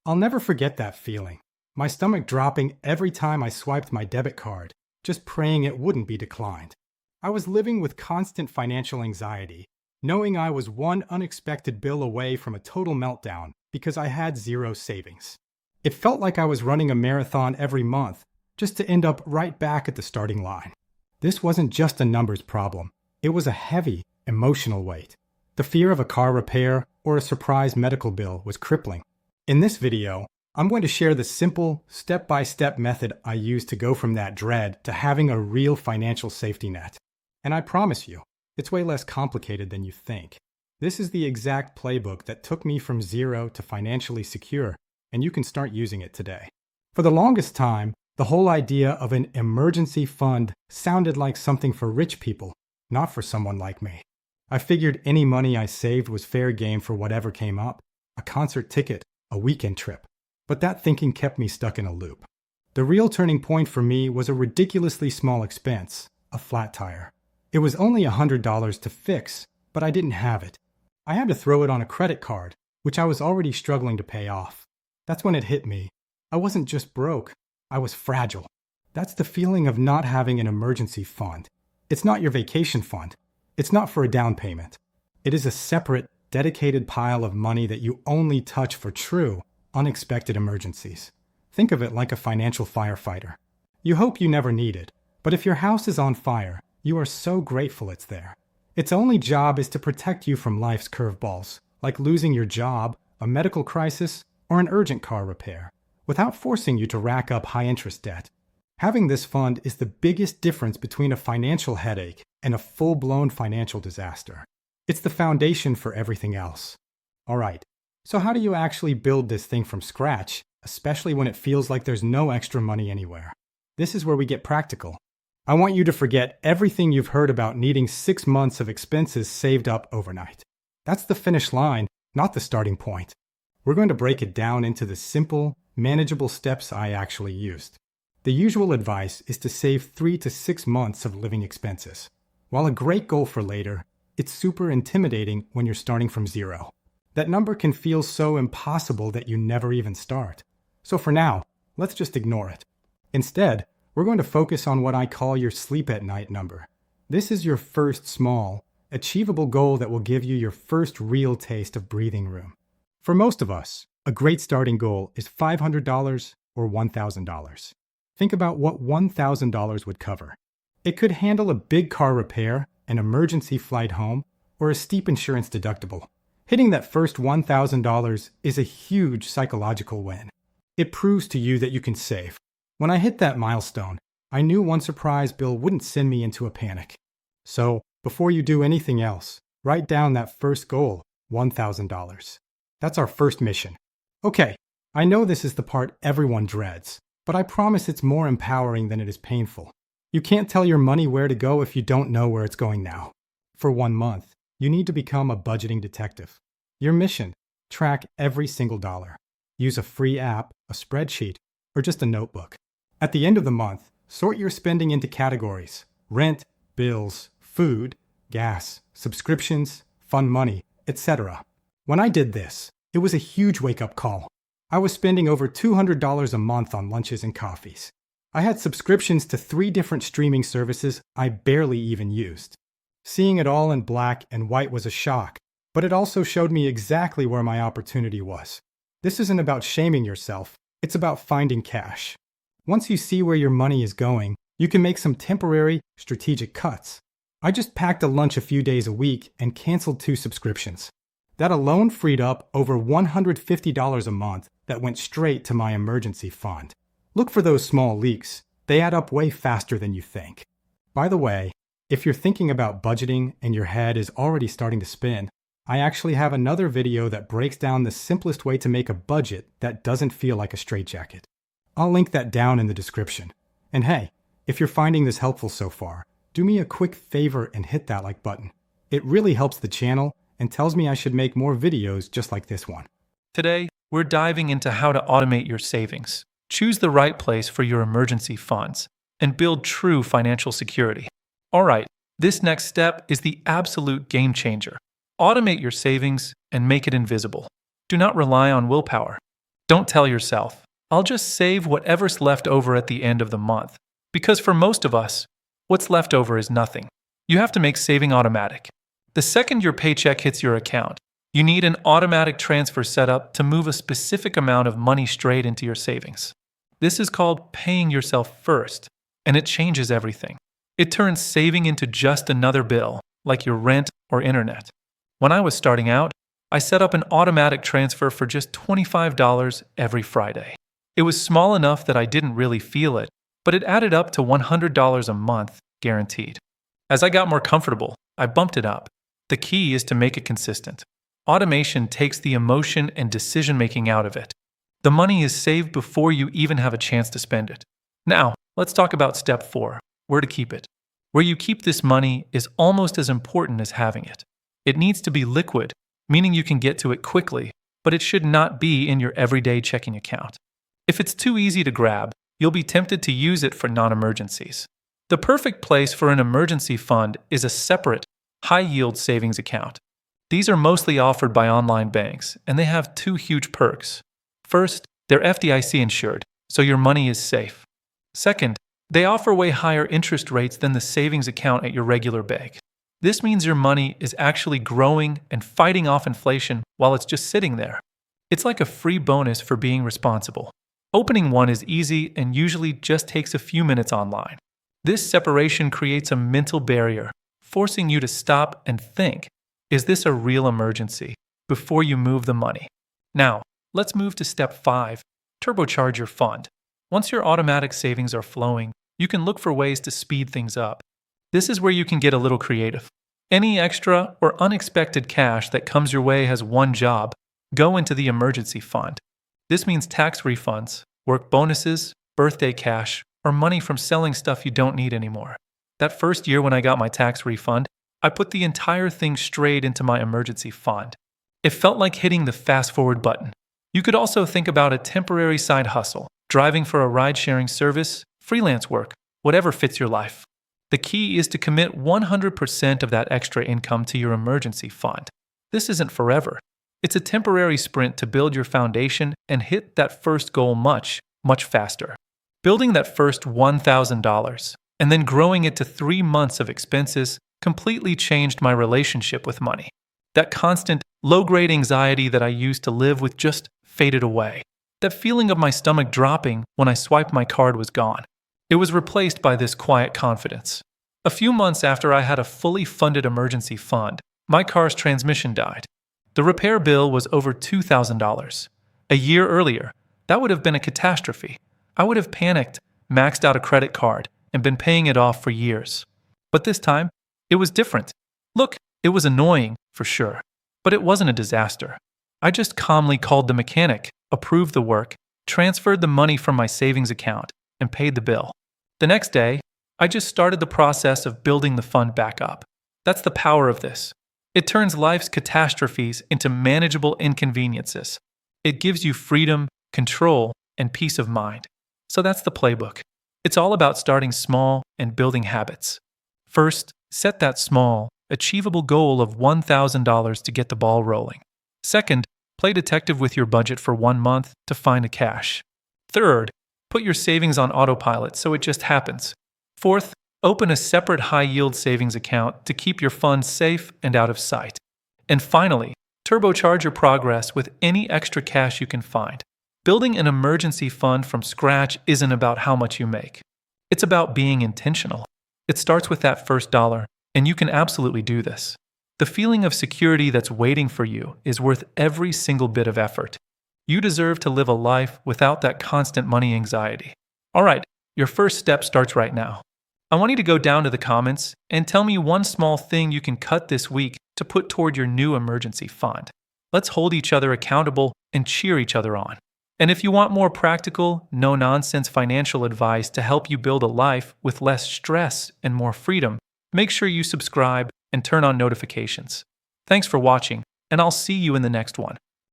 I'll never forget that feeling. My stomach dropping every time I swiped my debit card, just praying it wouldn't be declined. I was living with constant financial anxiety, knowing I was one unexpected bill away from a total meltdown because I had zero savings. It felt like I was running a marathon every month, just to end up right back at the starting line. This wasn't just a numbers problem. It was a heavy, emotional weight. The fear of a car repair or a surprise medical bill was crippling. In this video, I'm going to share the simple, step-by-step method I use to go from that dread to having a real financial safety net. And I promise you, it's way less complicated than you think. This is the exact playbook that took me from zero to financially secure, and you can start using it today. For the longest time, the whole idea of an emergency fund sounded like something for rich people, not for someone like me. I figured any money I saved was fair game for whatever came up, a concert ticket, a weekend trip. But that thinking kept me stuck in a loop. The real turning point for me was a ridiculously small expense, a flat tire. It was only $100 to fix, but I didn't have it. I had to throw it on a credit card, which I was already struggling to pay off. That's when it hit me. I wasn't just broke, I was fragile. That's the feeling of not having an emergency fund. It's not your vacation fund. It's not for a down payment. It is a separate, dedicated pile of money that you only touch for true, unexpected emergencies. Think of it like a financial firefighter. You hope you never need it, but if your house is on fire, you are so grateful it's there. Its only job is to protect you from life's curveballs, like losing your job, a medical crisis, or an urgent car repair, without forcing you to rack up high-interest debt. Having this fund is the biggest difference between a financial headache and a full-blown financial disaster. It's the foundation for everything else. All right, so how do you actually build this thing from scratch, especially when it feels like there's no extra money anywhere? This is where we get practical. I want you to forget everything you've heard about needing 6 months of expenses saved up overnight. That's the finish line, not the starting point. We're going to break it down into the simple, manageable steps I actually used. The usual advice is to save 3 to 6 months of living expenses. While a great goal for later, it's super intimidating when you're starting from zero. That number can feel so impossible that you never even start. So for now, let's just ignore it. Instead, we're going to focus on what I call your sleep at night number. This is your first small, achievable goal that will give you your first real taste of breathing room. For most of us, a great starting goal is $500 or $1,000. Think about what $1,000 would cover. It could handle a big car repair, an emergency flight home, or a steep insurance deductible. Hitting that first $1,000 is a huge psychological win. It proves to you that you can save. When I hit that milestone, I knew one surprise bill wouldn't send me into a panic. So, before you do anything else, write down that first goal, $1,000. That's our first mission. Okay, I know this is the part everyone dreads, but I promise it's more empowering than it is painful. You can't tell your money where to go if you don't know where it's going now. For 1 month, you need to become a budgeting detective. Your mission: track every single dollar. Use a free app, a spreadsheet, or just a notebook. At the end of the month, sort your spending into categories: rent, bills, food, gas, subscriptions, fun money, etc. When I did this, it was a huge wake-up call. I was spending over $200 a month on lunches and coffees. I had subscriptions to 3 different streaming services I barely even used. Seeing it all in black and white was a shock, but it also showed me exactly where my opportunity was. This isn't about shaming yourself, it's about finding cash. Once you see where your money is going, you can make some temporary, strategic cuts. I just packed a lunch a few days a week and canceled 2 subscriptions. That alone freed up over $150 a month that went straight to my emergency fund. Look for those small leaks. They add up way faster than you think. By the way, if you're thinking about budgeting and your head is already starting to spin, I actually have another video that breaks down the simplest way to make a budget that doesn't feel like a straitjacket. I'll link that down in the description. And hey, if you're finding this helpful so far, do me a quick favor and hit that like button. It really helps the channel and tells me I should make more videos just like this one. Today, we're diving into how to automate your savings, choose the right place for your emergency funds, and build true financial security. All right, this next step is the absolute game changer. Automate your savings and make it invisible. Do not rely on willpower. Don't tell yourself, I'll just save whatever's left over at the end of the month. Because for most of us, what's left over is nothing. You have to make saving automatic. The second your paycheck hits your account, you need an automatic transfer set up to move a specific amount of money straight into your savings. This is called paying yourself first, and it changes everything. It turns saving into just another bill, like your rent or internet. When I was starting out, I set up an automatic transfer for just $25 every Friday. It was small enough that I didn't really feel it, but it added up to $100 a month, guaranteed. As I got more comfortable, I bumped it up. The key is to make it consistent. Automation takes the emotion and decision-making out of it. The money is saved before you even have a chance to spend it. Now, let's talk about step 4, where to keep it. Where you keep this money is almost as important as having it. It needs to be liquid, meaning you can get to it quickly, but it should not be in your everyday checking account. If it's too easy to grab, you'll be tempted to use it for non-emergencies. The perfect place for an emergency fund is a separate, high-yield savings account. These are mostly offered by online banks, and they have 2 huge perks. First, they're FDIC insured, so your money is safe. Second, they offer way higher interest rates than the savings account at your regular bank. This means your money is actually growing and fighting off inflation while it's just sitting there. It's like a free bonus for being responsible. Opening one is easy and usually just takes a few minutes online. This separation creates a mental barrier, forcing you to stop and think, is this a real emergency, before you move the money? Now, let's move to step 5, turbocharge your fund. Once your automatic savings are flowing, you can look for ways to speed things up. This is where you can get a little creative. Any extra or unexpected cash that comes your way has one job: go into the emergency fund. This means tax refunds, work bonuses, birthday cash, or money from selling stuff you don't need anymore. That first year when I got my tax refund, I put the entire thing straight into my emergency fund. It felt like hitting the fast-forward button. You could also think about a temporary side hustle, driving for a ride-sharing service, freelance work, whatever fits your life. The key is to commit 100% of that extra income to your emergency fund. This isn't forever. It's a temporary sprint to build your foundation and hit that first goal much, much faster. Building that first $1,000 and then growing it to 3 months of expenses completely changed my relationship with money. That constant, low-grade anxiety that I used to live with just faded away. That feeling of my stomach dropping when I swiped my card was gone. It was replaced by this quiet confidence. A few months after I had a fully funded emergency fund, my car's transmission died. The repair bill was over $2,000. A year earlier, that would have been a catastrophe. I would have panicked, maxed out a credit card, and been paying it off for years. But this time, it was different. Look, it was annoying, for sure, but it wasn't a disaster. I just calmly called the mechanic, approved the work, transferred the money from my savings account, and paid the bill. The next day, I just started the process of building the fund back up. That's the power of this. It turns life's catastrophes into manageable inconveniences. It gives you freedom, control, and peace of mind. So that's the playbook. It's all about starting small and building habits. First, set that small, achievable goal of $1,000 to get the ball rolling. Second, play detective with your budget for 1 month to find a cash. Third, put your savings on autopilot so it just happens. Fourth, open a separate high-yield savings account to keep your funds safe and out of sight. And finally, turbocharge your progress with any extra cash you can find. Building an emergency fund from scratch isn't about how much you make. It's about being intentional. It starts with that first dollar, and you can absolutely do this. The feeling of security that's waiting for you is worth every single bit of effort. You deserve to live a life without that constant money anxiety. All right, your first step starts right now. I want you to go down to the comments and tell me one small thing you can cut this week to put toward your new emergency fund. Let's hold each other accountable and cheer each other on. And if you want more practical, no-nonsense financial advice to help you build a life with less stress and more freedom, make sure you subscribe and turn on notifications. Thanks for watching, and I'll see you in the next one.